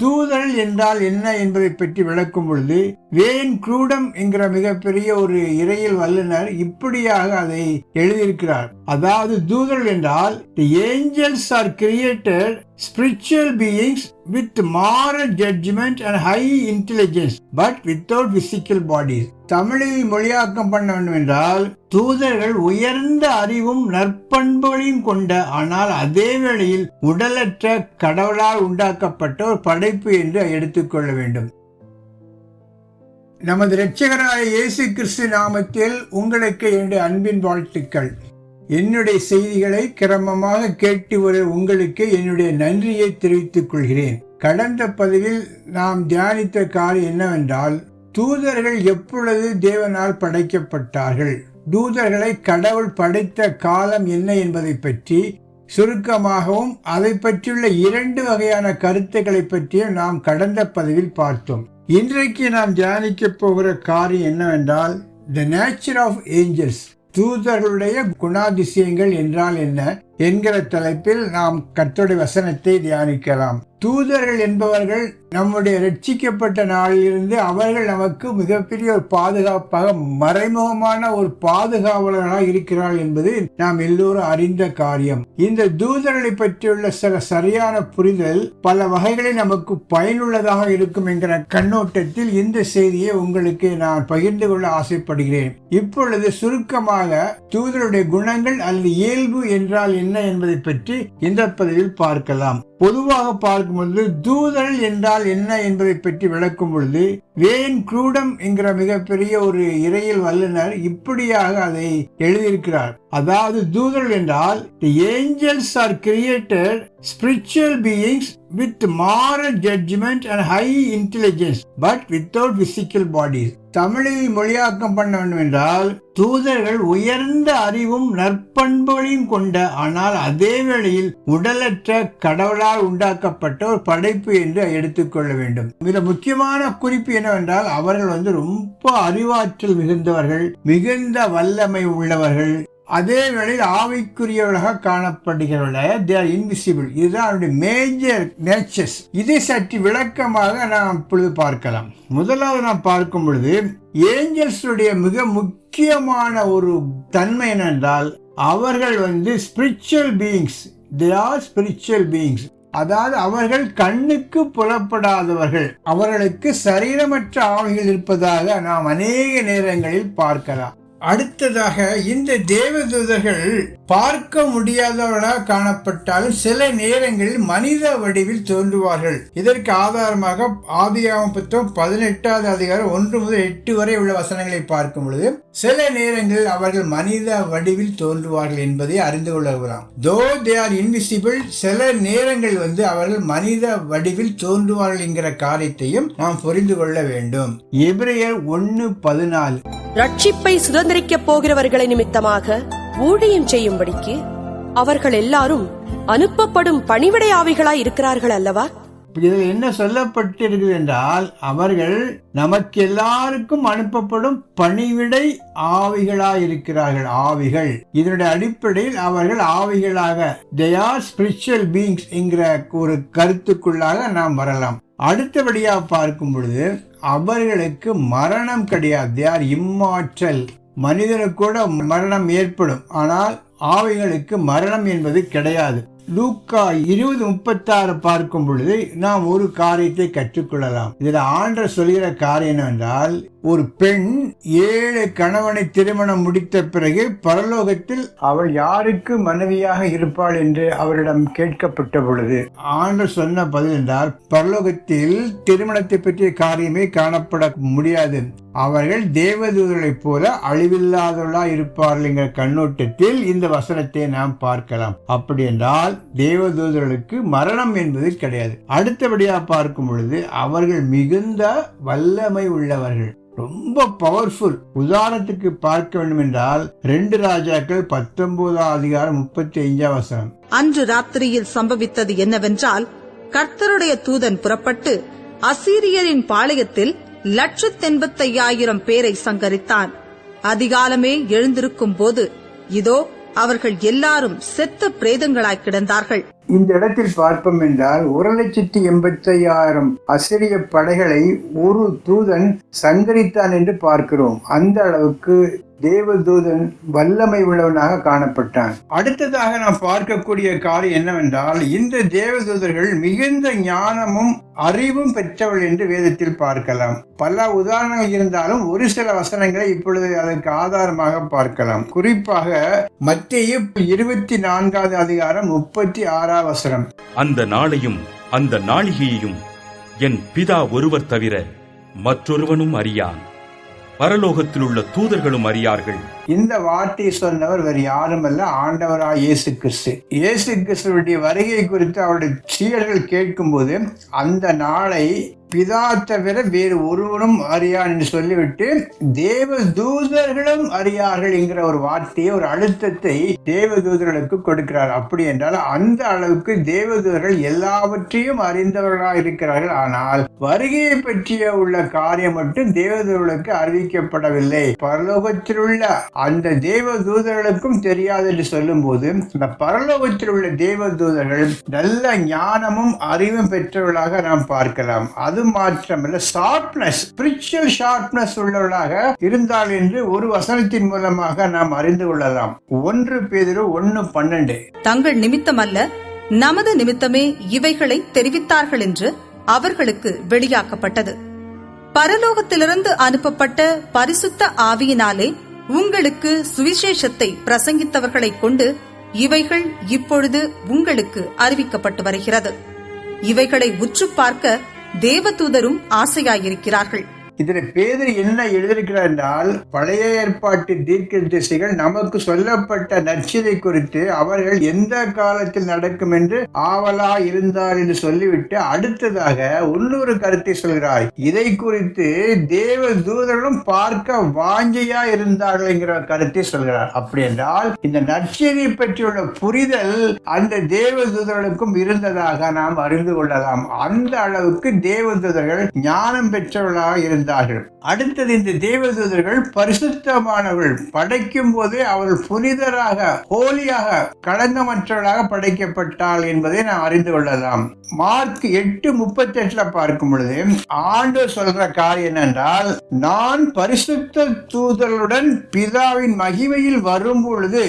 தூதர்கள் என்றால் என்ன என்பதை பற்றி விளக்கும் பொழுது வேன் க்ரூடம் என்கிற மிகப்பெரிய ஒரு இறையியல் வல்லுநர் இப்படியாக அதை எழுதியிருக்கிறார். அதாவது தூதர்கள் என்றால் the angels are created spiritual beings with moral judgment and high intelligence but without physical bodies. தமிழில் மொழியாக்கம் பண்ண வேண்டும் என்றால் தூதர்கள் உயர்ந்த அறிவும் நற்பண்புகளையும் கொண்ட ஆனால் அதே வேளையில் உடலற்ற கடவுளால் உண்டாக்கப்பட்ட ஒரு படைப்பு என்று எடுத்துக்கொள்ள வேண்டும். நமது இரட்சகராய இயேசு கிறிஸ்து நாமத்தில் உங்களுக்கு என்னுடைய அன்பின் வாழ்த்துக்கள். என்னுடைய செய்திகளை கிரமமாக கேட்டு வர உங்களுக்கு என்னுடைய நன்றியை தெரிவித்துக் கொள்கிறேன். கடந்த பதிவில் நாம் தியானித்த காரியம் என்னவென்றால், தூதர்கள் எப்பொழுது தேவனால் படைக்கப்பட்டார்கள், தூதர்களை கடவுள் படைத்த காலம் என்ன என்பதை பற்றி சுருக்கமாகவும் அதை பற்றியுள்ள 2 வகையான கருத்துக்களை பற்றியும் நாம் கடந்த பதிவில் பார்த்தோம். இன்றைக்கு நாம் தியானிக்க போகிற காரியம் என்னவென்றால், த நேச்சர் ஆஃப் ஏஞ்சல்ஸ், தூதர்களுடைய குணாதிசயங்கள் என்றால் என்ன என்கிற தலைப்பில் நாம் கர்த்தருடைய வசனத்தை தியானிக்கலாம். தூதர்கள் என்பவர்கள் நம்முடைய ரட்சிக்கப்பட்ட நாளிலிருந்து அவர்கள் நமக்கு மிகப்பெரிய ஒரு பாதுகாப்பாக மறைமுகமான ஒரு பாதுகாவலர்களாக இருக்கிறார்கள் என்பது நாம் எல்லோரும் அறிந்த காரியம். இந்த தூதர்களை பற்றியுள்ள சில சரியான புரிதல் பல வகைகளில் நமக்கு பயனுள்ளதாக இருக்கும் என்கிற கண்ணோட்டத்தில் இந்த செய்தியை உங்களுக்கு நான் பகிர்ந்து கொள்ள ஆசைப்படுகிறேன். இப்பொழுது சுருக்கமாக தூதருடைய குணங்கள் அல்லது இயல்பு என்றால் என்ன என்பதை பற்றி இந்த பதிவில் பார்க்கலாம். பொதுவாக பார்க்கும்பொழுது தூதர்கள் என்றால் என்ன என்பதை பற்றி விளக்கும் பொழுது வேன் க்ரூடம் என்கிற மிகப்பெரிய ஒரு இறையியல் வல்லுநர் இப்படியாக அதை எழுதியிருக்கிறார். அதாவது தூதர்கள் என்றால் the angels are created spiritual beings with moral judgment and high intelligence but without physical bodies. தமிழில் மொழியாக்கம் பண்ண வேண்டும் என்றால் தூதர்கள் உயர்ந்த அறிவும் நற்பண்புகளையும் கொண்ட ஆனால் அதே வேளையில் உடலற்ற கடவுளால் உண்டாக்கப்பட்ட ஒரு படைப்பு என்று எடுத்துக்கொள்ள வேண்டும். மிக முக்கியமான குறிப்பு என்னவென்றால், அவர்கள் ரொம்ப அறிவாற்றல் மிகுந்தவர்கள், மிகுந்த வல்லமை உள்ளவர்கள், அதே வேளையில் ஆவிக்குரியவர்களாக காணப்படுகிறவர்கள். they are invisible. இதுதான் அவருடைய மேஜர் நேச்சர்ஸ். இதை சற்று விளக்கமாக நாம் இப்பொழுது பார்க்கலாம். முதலாவது நாம் பார்க்கும் பொழுது ஏஞ்சல்ஸுடைய மிக முக்கியமான ஒரு தன்மை என்னென்றால், அவர்கள் spiritual beings. they are spiritual beings. அதாவது அவர்கள் கண்ணுக்கு புலப்படாதவர்கள், அவர்களுக்கு சரீரமற்ற ஆவிகள் இருப்பதாக நாம் அநேக நேரங்களில் பார்க்கலாம். அடுத்ததாக இந்த தேவதூதர்கள் பார்க்க முடியாதவர்களாக காணப்பட்டாலும் சில நேரங்களில் மனித வடிவில் தோன்றுவார்கள். இதற்கு ஆதாரமாக ஆதியாகமம் புத்தகம் 18வது அதிகாரம் 1 முதல் 8 வரை உள்ள வசனங்களை பார்க்கும் பொழுது சில நேரங்களில் அவர்கள் மனித வடிவில் தோன்றுவார்கள் என்பதை அறிந்து கொள்ளலாம். though they are invisible, சில நேரங்கள் அவர்கள் மனித வடிவில் தோன்றுவார்கள் என்கிற காரியத்தையும் நாம் புரிந்து கொள்ள வேண்டும். எபிரேயர் 1:14 ரட்சிப்பை சுதந்திரிக்க போகிறவர்களை நிமித்தமாக ஊழியம் செய்யும்படிக்கு அவர்கள் எல்லாரும் அனுப்பப்படும் பணிவிடை ஆவிகளாய் இருக்கிறார்கள் அல்லவா? இதில் என்ன சொல்லப்பட்டிருக்கிறது என்றால், அவர்கள் நமக்கு எல்லாருக்கும் அனுப்பப்படும் பணிவிடை ஆவிகளாய் இருக்கிறார்கள். ஆவிகள், இதனுடைய அடிப்படையில் அவர்கள் ஆவிகளாக they are spiritual beings என்கிற ஒரு கருத்துக்குள்ளாக நாம் வரலாம். அடுத்தபடியாக பார்க்கும் பொழுது அவர்களுக்கு மரணம் கிடையாது. they are immortal. மனிதனுக்கு கூட மரணம் ஏற்படும், ஆனால் ஆவிகளுக்கு மரணம் என்பது கிடையாது. லூக்கா 20:36 பார்க்கும் பொழுது நாம் ஒரு காரியத்தை கற்றுக்கொள்ளலாம். இதுல ஆண்டவர் சொல்கிற காரியம் என்னவென்றால், ஒரு பெண் 7 கணவனை திருமணம் முடித்த பிறகு பரலோகத்தில் அவள் யாருக்கு மனைவியாக இருப்பாள் என்று அவரிடம் கேட்கப்பட்ட பொழுது ஆண்டவர் சொன்ன பதில் என்றால், பரலோகத்தில் திருமணத்தை பற்றிய காரியமே காணப்பட முடியாது, அவர்கள் தேவதூதர்களைப் போல அழிவில்லாதவர்களாக இருப்பார்கள் என்கிற கண்ணோட்டத்தில் இந்த வசனத்தை நாம் பார்க்கலாம். அப்படி என்றால் தேவதூதர்களுக்கு மரணம் என்பது கிடையாது. அடுத்தபடியாக பார்க்கும் பொழுது அவர்கள் மிகுந்த வல்லமை உள்ளவர்கள், ரொம்ப பவர்ஃபுல். உதாரணத்துக்கு பார்க்க வேண்டும் என்றால் 2 ராஜாக்கள் 19வது அதிகாரம் 35வது வசனம். அன்று ராத்திரியில் சம்பவித்தது என்னவென்றால், கர்த்தருடைய தூதன் புறப்பட்டு அசீரியரின் பாளையத்தில் 185,000 பேரை சங்கரித்தான். அதிகாலமே எழுந்திருக்கும் போது இதோ அவர்கள் எல்லாரும் செத்த பிரேதங்களாய் கிடந்தார்கள். இந்த இடத்தில் பார்ப்போம் என்றால் 1,85,000 அசிரிய படைகளை ஒரு தூதன் சங்கரித்தான் என்று பார்க்கிறோம். அந்த அளவுக்கு தேவதூதன் வல்லமை உள்ளவனாக காணப்பட்டான். அடுத்ததாக நாம் பார்க்கக்கூடிய காரியம் என்னவென்றால், இந்த தேவதூதர்கள் மிகுந்த ஞானமும் அறிவும் பெற்றவள் என்று வேதத்தில் பார்க்கலாம். பல உதாரணங்கள் இருந்தாலும் ஒரு சில வசனங்களை இப்பொழுது அதற்கு ஆதாரமாக பார்க்கலாம். குறிப்பாக மத்தேயு 24வது அதிகாரம் 36வது வசனம். அந்த நாளையும் அந்த நாளிகையையும் என் பிதா ஒருவர் தவிர மற்றொருவனும் அறியான், பரலோகத்தில் உள்ள தூதர்களும் அறியார்கள். இந்த வார்த்தையை சொன்னவர் வேறு யாருமல்ல, ஆண்டவராய் இயேசு கிறிஸ்து. இயேசு கிறிஸ்துடைய வருகை குறித்து அவருடைய சீடர்கள் கேட்கும் போது அந்த நாளை பிதா தவிர வேறு ஒருவனும் அறியான் என்று சொல்லிவிட்டு தேவ தூதர்களும் அறியார்கள் என்கிற ஒரு வார்த்தையை, ஒரு அழுத்தத்தை தேவதூதர்களுக்கு கொடுக்கிறார். அப்படி என்றால் அந்த அளவுக்கு தேவதூதர்கள் எல்லாவற்றையும் அறிந்தவர்களாக இருக்கிறார்கள். ஆனால் வருகையை பற்றிய உள்ள காரியம் மட்டும் தேவதூதர்களுக்கு அறிவிக்கப்படவில்லை. பரலோகத்தில் உள்ள அந்த தேவதூதர்களுக்கும் தெரியாது என்று சொல்லும் போது, இந்த பரலோகத்தில் உள்ள தேவதூதர்கள் நல்ல ஞானமும் அறிவும் பெற்றவர்களாக நாம் பார்க்கலாம். அது மாற்றமல்ல, ஷார்ப்னஸ், ஸ்பிரிச்சுவல் ஷார்ப்னஸ் உள்ளவர்களாக இருந்தால் என்று ஒரு வசனத்தின் மூலமாக நாம் அறிந்து கொள்ளலாம். 1 பேதுரு 1:12. தங்கள் நிமித்தம் அல்ல, நமது நிமித்தமே இவைகளை தெரிவித்தார்கள் என்று அவர்களுக்கு வெளியாக்கப்பட்டது. பரலோகத்திலிருந்து அனுப்பப்பட்ட பரிசுத்த ஆவியினாலே உங்களுக்கு சுவிசேஷத்தை பிரசங்கித்தவர்களை கொண்டு இவைகள் இப்பொழுது உங்களுக்கு அறிவிக்கப்பட்டு வருகிறது. இவைகளை உற்று பார்க்க தேவதூதரும் ஆசையாயிருக்கிறார்கள். இதுல பேதுரு என்ன எழுதியிருக்கிறார் என்றால், பழைய ஏற்பாட்டு தீர்க்கதரிசிகள் நமக்கு சொல்லப்பட்ட நற்செய்தி குறித்து அவர்கள் எந்த காலத்தில் நடக்கும் என்று ஆவலா இருந்தார் என்று சொல்லிவிட்டு அடுத்ததாக இன்னொரு கருத்தை சொல்கிறார். இதை குறித்து தேவ தூதர்களும் பார்க்க வாஞ்சையா இருந்தார்கள் என்கிற கருத்தை சொல்கிறார். அப்படி என்றால் இந்த நற்செய்தியை பற்றியுள்ள புரிதல் அந்த தேவ தூதர்களுக்கும் இருந்ததாக நாம் அறிந்து கொள்ளலாம். அந்த அளவுக்கு தேவ தூதர்கள் ஞானம் பெற்றவர்களாக இருந்தார். அடுத்தது, இந்த தேவதூதர்கள் பரிசுத்தமானவர்கள். படைக்கும் போதே அவர்கள் புனிதராக, ஹோலியாக, களங்கமற்றவர்களாக படைக்கப்பட்டாள் என்பதை நாம் அறிந்து கொள்ளலாம். மார்க் 8:38 பார்க்கும் பொழுது ஆண்டவர் சொல்ற காரியம் என்னென்றால், நான் பரிசுத்த தூதர்களுடன் பிதாவின் மகிமையில் வரும் பொழுது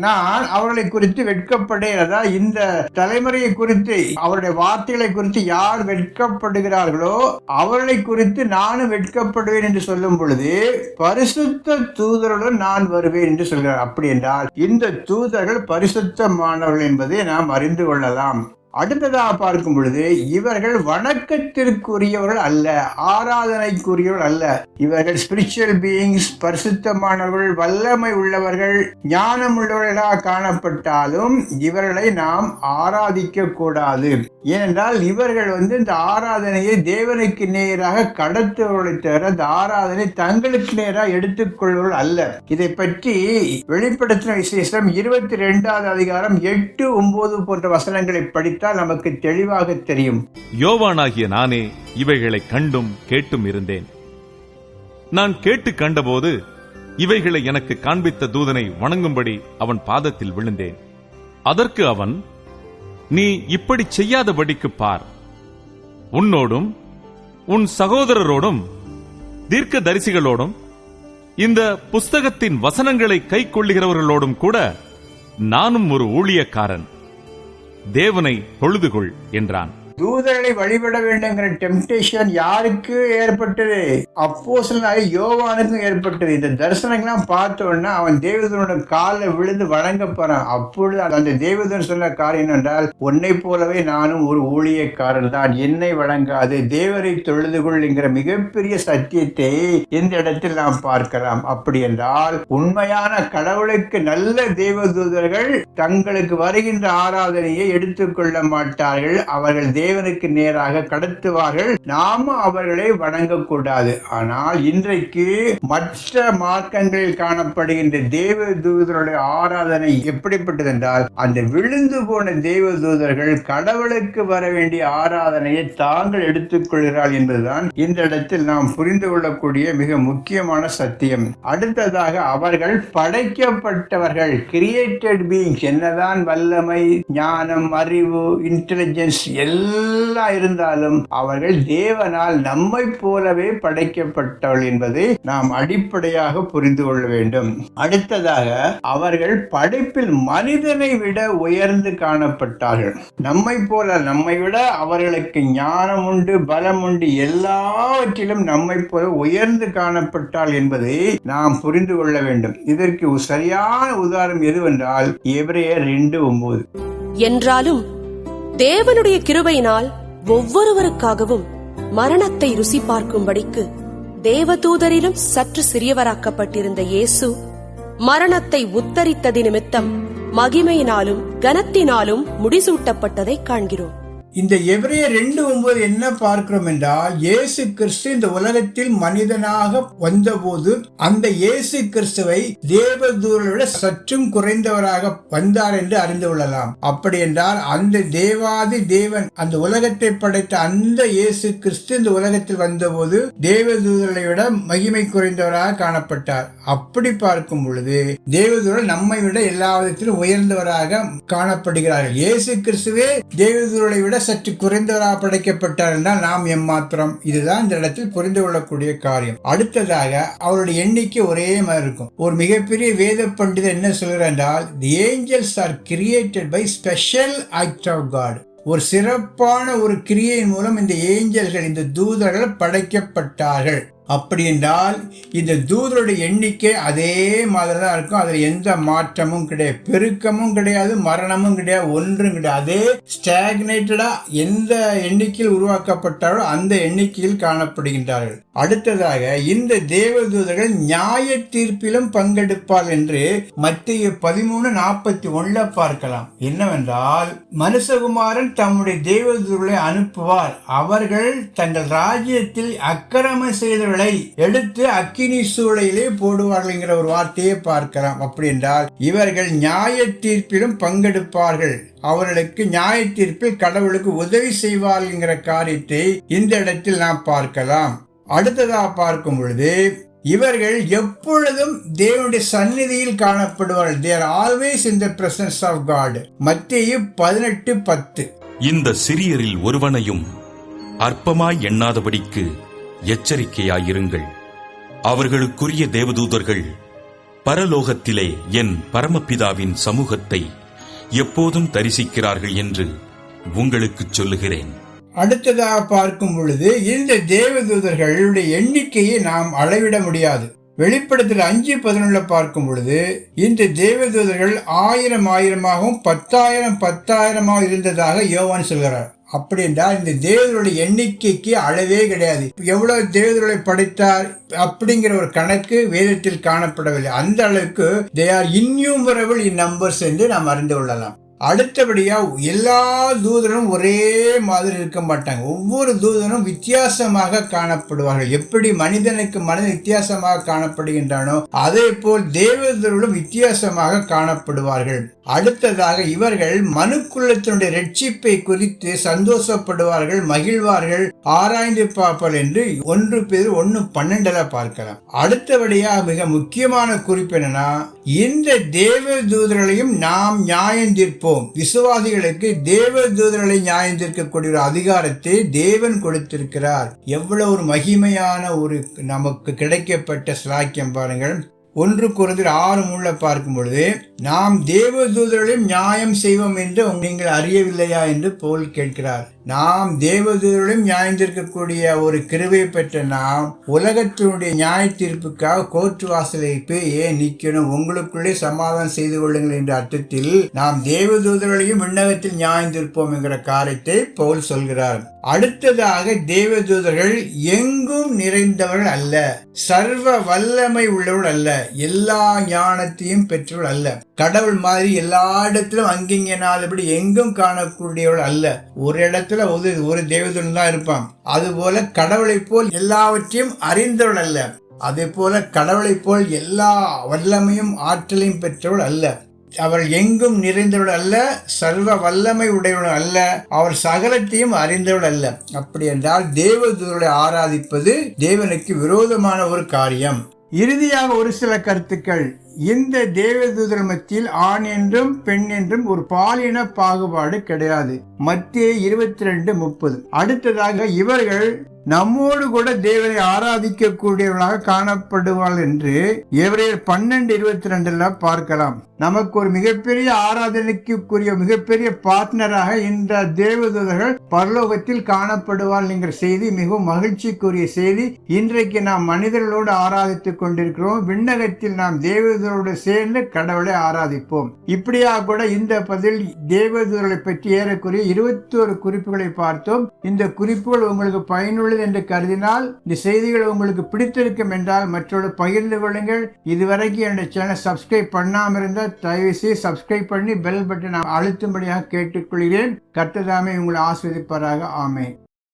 நான் அவர்களை குறித்து வெட்கப்படேன். அதாவது இந்த தலைமுறையை குறித்து, அவருடைய வார்த்தைகளை குறித்து யார் வெட்கப்படுகிறார்களோ அவர்களை குறித்து நானும் வெட்கப்படுவேன் என்று சொல்லும் பொழுது பரிசுத்த தூதருடன் நான் வருவேன் என்று சொல்கிறார். அப்படி என்றால் இந்த தூதர்கள் பரிசுத்தமானவர்கள் என்பதை நாம் அறிந்து கொள்ளலாம். அடுத்ததாக பார்க்கும் பொழுது இவர்கள் வணக்கத்திற்குரியவர்கள் அல்ல, ஆராதனைக்குரியவர்கள் அல்ல. இவர்கள் ஸ்பிரிச்சுவல் பீயிங்ஸ், பரிசுத்தமானவர்கள், வல்லமை உள்ளவர்கள், ஞானம் உள்ளவர்களாக காணப்பட்டாலும் இவர்களை நாம் ஆராதிக்க கூடாது. ஏனென்றால் இவர்கள் இந்த ஆராதனையை தேவனுக்கு நேராக கடத்துவர்களை தவிர அந்த ஆராதனை தங்களுக்கு நேராக எடுத்துக்கொள்வர்கள் அல்ல. இதை பற்றி வெளிப்படுத்தின விசேஷம் 22வது அதிகாரம் 8, 9 போன்ற வசனங்களை படித்தால் நமக்கு தெளிவாக தெரியும். யோவானாகிய நானே இவைகளை கண்டும் கேட்டும் இருந்தேன். நான் கேட்டு கண்டபோது இவைகளை எனக்கு காண்பித்த தூதனை வணங்கும்படி அவன் பாதத்தில் விழுந்தேன். அதற்கு அவன், நீ இப்படி செய்யாதபடிக்கு பார், உன்னோடும் உன் சகோதரரோடும் தீர்க்க தரிசிகளோடும் இந்த புஸ்தகத்தின் வசனங்களை கை கொள்ளுகிறவர்களோடும் கூட நானும் ஒரு ஊழியக்காரன். தேவனை தொழுதுகொள் என்றான். தூதர்களை வழிபட வேண்டுங்கிற டெம்டேஷன் யாருக்கு ஏற்பட்டது? அப்போஸ்தலனாகிய யோவானுக்கும் ஏற்பட்டது. இந்த தரிசனங்கள்லாம் பார்த்தோன்னா அவன் தேவதூதனோட காலில் விழுந்து வணங்க போறான். அப்பொழுது அந்த தேவதூதன் சொன்ன காரியம் என்றால், உன்னை போலவே நானும் ஒரு ஊழியக்காரர் தான், என்னை வணங்காது, தேவரை தொழுதுகொள் என்கிற மிகப்பெரிய சத்தியத்தை இந்த இடத்தில் நாம் பார்க்கலாம். அப்படி என்றால் உண்மையான கடவுளுக்கு நல்ல தேவதூதர்கள் தங்களுக்கு வருகின்ற ஆராதனையை எடுத்துக்கொள்ள மாட்டார்கள். அவர்கள் தேவனுக்கு நேராக கடத்துவார்கள். நாம அவர்களை வணங்கக்கூடாது. ஆனால் இன்றைக்கு மற்ற மார்க்கங்களில் காணப்படுகின்ற தேவ தூதர்களுடைய ஆராதனை எப்படிப்பட்டது என்றால், அந்த விழுந்து போன தேவ தூதர்கள் கடவுளுக்கு வர வேண்டிய ஆராதனையை தாங்கள் எடுத்துக்கொள்கிறார்கள் என்பதுதான் இந்த இடத்தில் நாம் புரிந்து கொள்ளக்கூடிய மிக முக்கியமான சத்தியம். அடுத்ததாக, அவர்கள் படைக்கப்பட்டவர்கள், கிரியேட்டட் பீயிங்ஸ். என்னதான் வல்லமை, ஞானம், அறிவு, இன்டெலிஜென்ஸ் எல்லாம் இருந்தாலும் அவர்கள் தேவனால் நம்மை போலவே படைக்கப்பட்டவர்கள் என்பதை நாம் அடிப்படையாக புரிந்து கொள்ள வேண்டும். அடுத்ததாக, அவர்கள் படைப்பில் மனிதனை விட உயர்ந்து காணப்பட்டார்கள். நம்மை விட அவர்களுக்கு ஞானம் உண்டு, பலம் உண்டு, எல்லாவற்றிலும் நம்மை போல உயர்ந்து காணப்பட்டால் என்பதை நாம் புரிந்து கொள்ள வேண்டும். இதற்கு சரியான உதாரணம் எதுவென்றால் எபிரேயர் 2:9. என்றாலும் தேவனுடைய கிருபையினால் ஒவ்வொருவருக்காகவும் மரணத்தை ருசி பார்க்கும்படிக்கு தேவதூதரிலும் சற்று சிறியவராக்கப்பட்டிருந்த இயேசு மரணத்தை உத்தரித்தது நிமித்தம் மகிமையினாலும் கனத்தினாலும் முடிசூட்டப்பட்டதை காண்கிறோம். இந்த எபிரேயர் 2:9 என்ன பார்க்கிறோம் என்றால், இயேசு கிறிஸ்து இந்த உலகத்தில் மனிதனாக வந்தபோது அந்த இயேசு கிறிஸ்துவை தேவதூதரை விட சற்றும் குறைந்தவராக வந்தார் என்று அறிந்து கொள்ளலாம். அப்படி என்றால் அந்த தேவாதி தேவன், அந்த உலகத்தை படைத்த அந்த இயேசு கிறிஸ்து இந்த உலகத்தில் வந்தபோது தேவதூதரை விட மகிமை குறைந்தவராக காணப்பட்டார். அப்படி பார்க்கும் பொழுது தேவதூதர்கள் நம்மை விட எல்லா விதத்திலும் உயர்ந்தவராக காணப்படுகிறார்கள். இயேசு கிறிஸ்துவே தேவதூதரை விட சற்று குறைந்தவராக படைக்கப்பட்டார் என்றால் நாம் எம்மாத்திரம்? இதுதான் இந்த இடத்தில் புரிந்து கொள்ளக்கூடிய காரியம். அடுத்ததாக, அவருடைய எண்ணிக்கை ஒரே மாதிரி இருக்கும். ஒரு மிகப்பெரிய வேத பண்டிதர் என்ன சொல்கிறார் என்றால், the angels are created by special act of God. ஒரு சிறப்பான ஒரு கிரியையின் மூலம் இந்த ஏஞ்சல்கள், இந்த தூதர்கள் படைக்கப்பட்டார்கள். அப்படி என்றால் இந்த தூதருடைய எண்ணிக்கை அதே மாதிரி தான் இருக்கும். அதில் எந்த மாற்றமும் கிடையாது, பெருக்கமும் கிடையாது, மரணமும் கிடையாது, ஒன்றும் கிடையாது. அதே ஸ்டாக்னேட்டடா எந்த எண்ணிக்கையில் உருவாக்கப்பட்டாரோ அந்த எண்ணிக்கையில் காணப்படுகின்றார்கள். அடுத்ததாக, இந்த தேவதூதர்கள் நியாய தீர்ப்பிலும் பங்கெடுப்பார் என்று மத்தேயு 13:41 பார்க்கலாம். என்னவென்றால், மனுஷகுமாரன் தம்முடைய தேவதூதர்களை அனுப்புவார், அவர்கள் தங்கள் ராஜ்யத்தில் அக்கிரம செய்தவர்களை எடுத்து அக்கினி சூளையிலே போடுவார்கள் என்கிற ஒரு வார்த்தையை பார்க்கலாம். அப்படி என்றால் இவர்கள் நியாய தீர்ப்பிலும் பங்கெடுப்பார்கள், அவர்களுக்கு நியாய தீர்ப்பில் கடவுளுக்கு உதவி செய்வார்கள் என்கிற காரியத்தை இந்த இடத்தில் நாம் பார்க்கலாம். அடுத்ததாக பார்க்கும் பொழுது, இவர்கள் எப்பொழுதும் தேவனுடைய சந்நிதியில் காணப்படுவார்கள். they are always in the presence of God. மத்தேயு 18:10. இந்த சிறியரில் ஒருவனையும் அற்பமாய் எண்ணாதபடிக்கு எச்சரிக்கையாயிருங்கள். அவர்களுக்குரிய தேவதூதர்கள் பரலோகத்திலே என் பரமபிதாவின் சமூகத்தை எப்போதும் தரிசிக்கிறார்கள் என்று உங்களுக்கு சொல்லுகிறேன். அடுத்ததாக பார்க்கும் பொழுது, இந்த தேவதூதர்களுடைய எண்ணிக்கையை நாம் அளவிட முடியாது. வெளிப்படுத்தல் 5:11 பார்க்கும் பொழுது, இந்த தேவதூதர்கள் 1000 10,000 இருந்ததாக யோவான் சொல்கிறார். அப்படி என்றால் இந்த தேவதூதருடைய எண்ணிக்கைக்கு அளவே கிடையாது. எவ்வளவு தேவதூதர்களை படைத்தார் அப்படிங்கிற ஒரு கணக்கு வேதத்தில் காணப்படவில்லை. அந்த அளவுக்கு they are innumerable in numbers என்று நாம் அறிந்து கொள்ளலாம். அடுத்தபடியா, எல்லா தூதரும் ஒரே மாதிரி இருக்க மாட்டாங்க. ஒவ்வொரு தூதரும் வித்தியாசமாக காணப்படுவார்கள். எப்படி மனிதனுக்கு மனிதன் வித்தியாசமாக காணப்படுகின்றானோ அதே போல் தேவதூதர்களும் வித்தியாசமாக காணப்படுவார்கள். அடுத்ததாக, இவர்கள் மனுக்குலத்தினுடைய ரட்சிப்பை குறித்து சந்தோஷப்படுவார்கள், மகிழ்வார்கள், ஆராய்ந்து பார்ப்பார்கள் என்று 1 பேதுரு 1:12 பார்க்கலாம். அடுத்தபடியாக மிக முக்கியமான குறிப்பு என்னன்னா, இந்த தேவதூதர்களையும் நாம் நியாயம் தீர்ப்போம். விசுவாசிகளுக்கு தேவதூதர்களை நியாயம் தீர்க்கக்கூடிய ஒரு அதிகாரத்தை தேவன் கொடுத்திருக்கிறார். எவ்வளவு ஒரு மகிமையான ஒரு நமக்கு கிடைக்கப்பட்ட சிலாக்கியம் பாருங்கள். 1 கொரிந்தியர் 6:3 பார்க்கும் பொழுது, நாம் தேவதூதர்களையும் நியாயம் செய்வோம் என்று நீங்கள் அறியவில்லையா என்று பவுல் கேட்கிறார். நாம் தேவதூதர்களையும் நியாயம் தீர்க்கக்கூடிய ஒரு கிருபை பெற்ற நாம் உலகத்தினுடைய நியாய தீர்ப்புக்காக கோர்ட்டு வாசலை போய் ஏன் நிற்கணும், உங்களுக்குள்ளே சமாதானம் செய்து கொள்ளுங்கள் என்ற அர்த்தத்தில் நாம் தேவதூதர்களையும் விண்ணகத்தில் நியாயம் தீர்ப்போம் என்கிற காரியத்தை பவுல் சொல்கிறார். அடுத்ததாக, தேவதூதர்கள் எங்கும் நிறைந்தவர்கள் அல்ல, சர்வ வல்லமை உள்ளவர்கள் அல்ல, எல்லா ஞானத்தையும் பெற்றவர்கள் அல்ல, கடவுள் மாதிரி எல்லா இடத்திலும் அங்கிங்கனாதபடி எங்கும் காணக்கூடியவர்கள் அல்ல. ஒரு இடத்துல பரலோகத்துல ஒரு தேவதூதன் தான் இருப்பான். அதுபோல கடவுளை போல் எல்லாவற்றையும் அறிந்தவள் அல்ல. அதே போல கடவுளை போல் எல்லா வல்லமையும் ஆற்றலையும் பெற்றவள் அல்ல. அவள் எங்கும் நிறைந்தவள் அல்ல, சர்வ வல்லமை உடையவள் அல்ல, அவள் சகலத்தையும் அறிந்தவள் அல்ல. அப்படி என்றால் தேவதூதர்களை ஆராதிப்பது தேவனுக்கு விரோதமான ஒரு காரியம். இறுதியாக ஒரு சில கருத்துக்கள். இந்த தேவதூதர் மத்தியில் ஆண் என்றும் பெண் என்றும் ஒரு பாலின பாகுபாடு கிடையாது. மத்தேயு 22:30. அடுத்ததாக இவர்கள் நம்மோடு கூட தேவனை ஆராதிக்க கூடியவர்களாக காணப்படுவாள் என்று எபிரேயர் 12:22 பார்க்கலாம். நமக்கு ஒரு மிகப்பெரிய ஆராதனைக்குரிய மிகப்பெரிய பார்ட்னராக இந்த தேவதூதர்கள் பரலோகத்தில் காணப்படுவாள் என்கிற செய்தி மிகவும் மகிழ்ச்சிக்குரிய செய்தி. இன்றைக்கு நாம் மனிதர்களோடு ஆராதித்துக் கொண்டிருக்கிறோம். விண்ணகத்தில் நாம் தேவதூதரோடு சேர்ந்து கடவுளை ஆராதிப்போம். இப்படியாக கூட இந்த பதில் தேவதூதர்களை பற்றி ஏறக்குறைய 21 குறிப்புகளை பார்த்தோம். இந்த குறிப்புகள் உங்களுக்கு பயனுள்ள என்று கருதினால், இந்த செய்திகள் உங்களுக்கு பிடித்திருக்கும் என்றால் மற்றொரு பகிர்ந்து கொள்ளுங்கள். இதுவரைக்கும் என்னுடைய சேனல் சப்ஸ்கிரைப் பண்ணாமல் இருந்தால் தயவு செய்து சப்ஸ்கிரைப் பண்ணி பெல் பட்டனை அழுத்தும்படியாக கேட்டுக்கொள்கிறேன். கர்த்தர் தாமே உங்களை ஆசீர்வதிப்பாராக. ஆமென்.